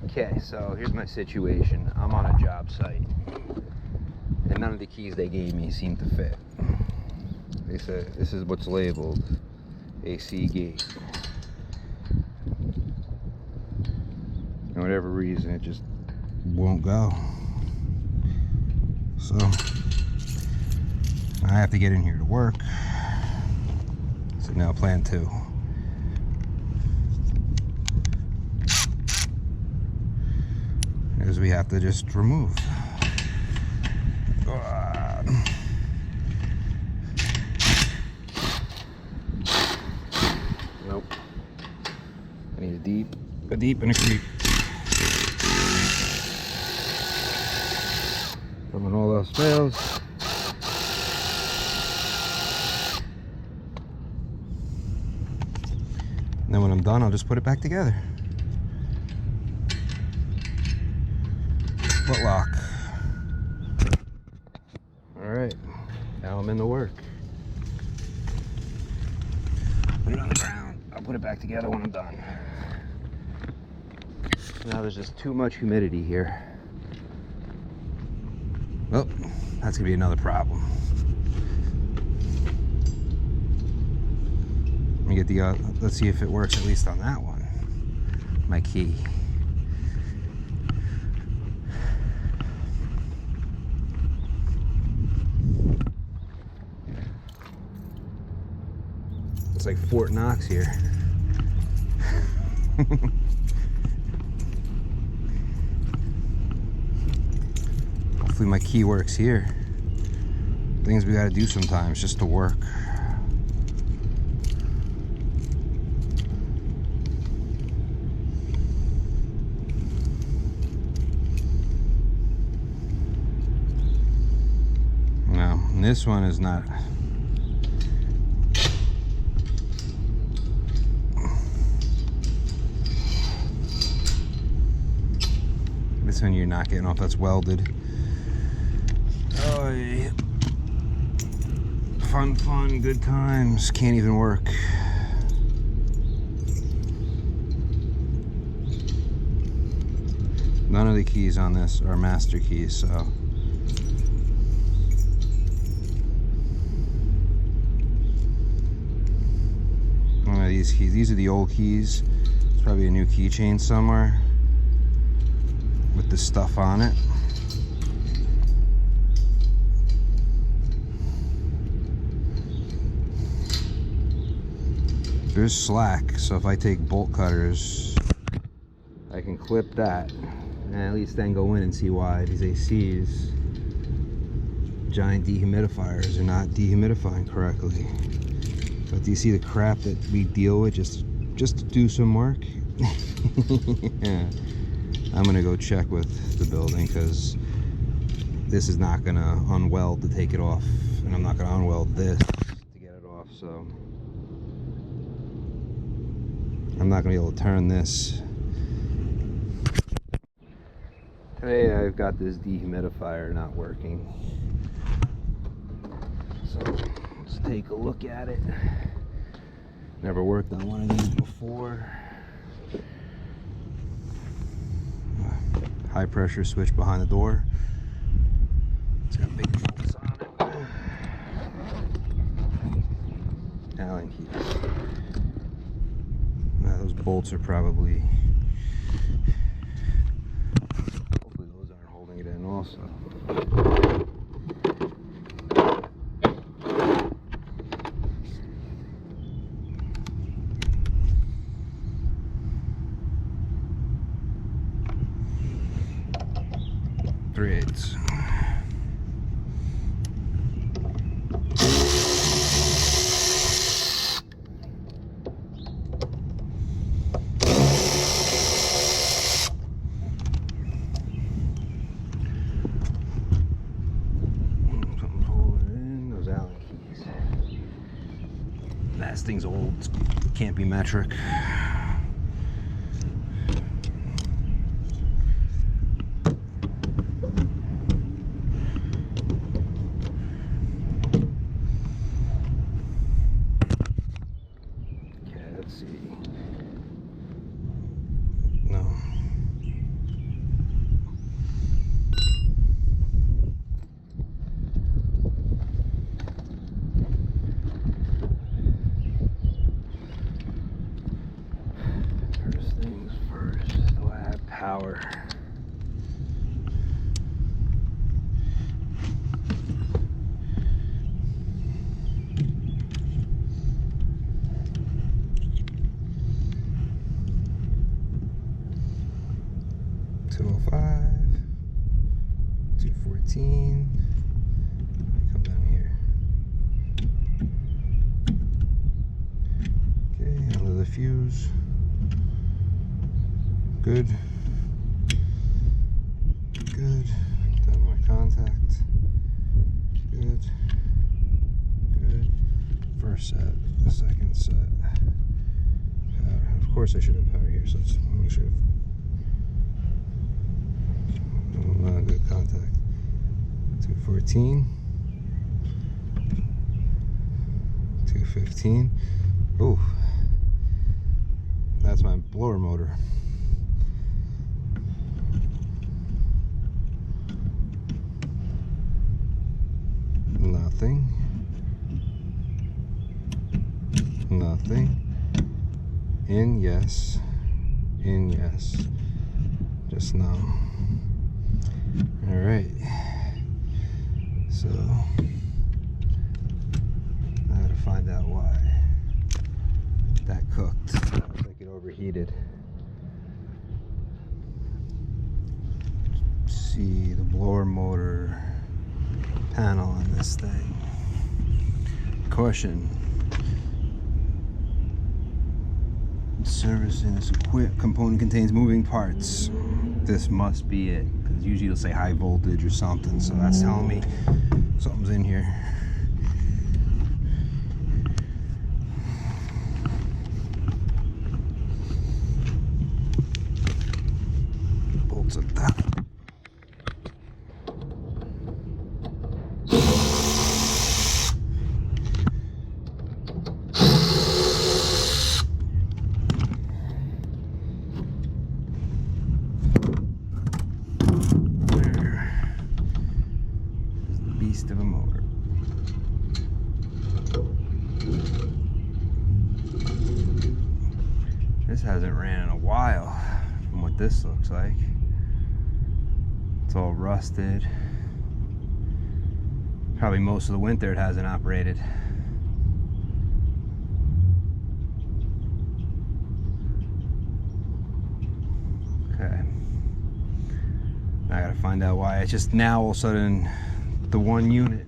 Okay, so here's my situation. I'm on a job site, and none of the keys they gave me seem to fit. They said this is what's labeled AC gate. For whatever reason, it just won't go. So I have to get in here to work. So now plan 2. Is we have to just remove. Nope. I need a deep and a creep. And when all else fails, and then when I'm done, I'll just put it back together. Padlock. Alright, now I'm in the work. Put it on the ground. I'll put it back together when I'm done. Now there's just too much humidity here. Well, that's gonna be another problem. Let me get the, let's see if it works at least on that one. My key. It's like Fort Knox here. Hopefully my key works here. Things we gotta do sometimes just to work. No, this one is not. This one you're not getting off, that's welded. Oh, yeah. Fun, good times. Can't even work. None of the keys on this are master keys, so. One of these keys, these are the old keys. There's probably a new keychain somewhere with the stuff on it. There's slack, so if I take bolt cutters, I can clip that and at least then go in and see why these ACs, giant dehumidifiers, are not dehumidifying correctly. But do you see the crap that we deal with just to do some work? Yeah. I'm gonna go check with the building because this is not gonna unweld to take it off, and I'm not gonna unweld this to get it off, so I'm not gonna be able to turn this. Today I've got this dehumidifier not working, so let's take a look at it. Never worked on one of these before. High pressure switch behind the door. It's got big bolts on it. Allen keys. Now those bolts are probably, hopefully those aren't holding it in also. 3/8. Something's holding it in. Those Allen keys. That thing's old. Can't be metric. Let's see. No. power. $205, $214. Come down here. Okay, under the fuse. Good. Good. Down my contact. Good. Good. First set. The second set. Power. Of course I should have power here, so let's make sure. Not a good contact. 214. 215. Ooh. That's my blower motor. Nothing. Nothing. In, yes. In, yes. Just no. Alright. So, I gotta find out why that cooked. Sounds like it overheated. See the blower motor panel on this thing. Caution. Servicing this component contains moving parts. This must be it, because usually it'll say high voltage or something, so that's telling me something's in here. Bolts at that. Beast of a motor. This hasn't ran in a while from what this looks like. It's all rusted. Probably most of the winter it hasn't operated. Okay. I gotta find out why. It's just now all of a sudden the one unit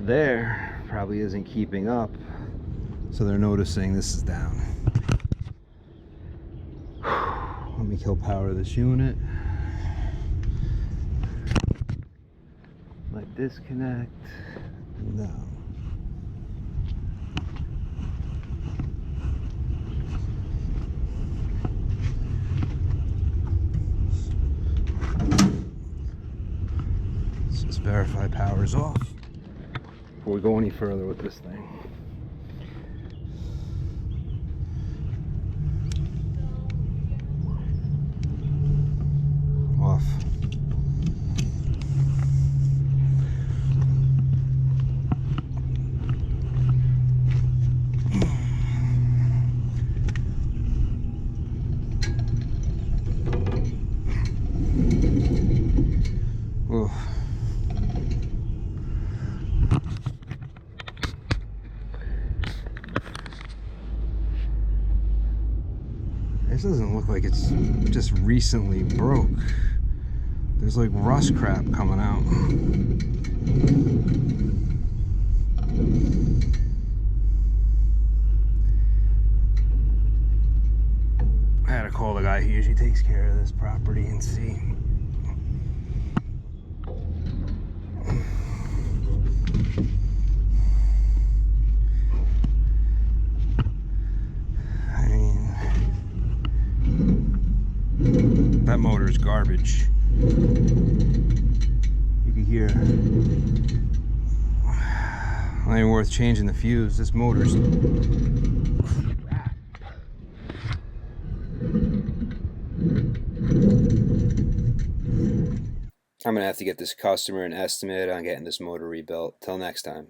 there probably isn't keeping up, so they're noticing this is down. Let me kill power this unit. Let disconnect. No. Verify power's off before we go any further with this thing. Off. Oof. This doesn't look like it's just recently broke. There's like rust crap coming out. I had to call the guy who usually takes care of this property and see. That motor is garbage. You can hear. Not even worth changing the fuse. This motor's crap. I'm gonna have to get this customer an estimate on getting this motor rebuilt. Till next time.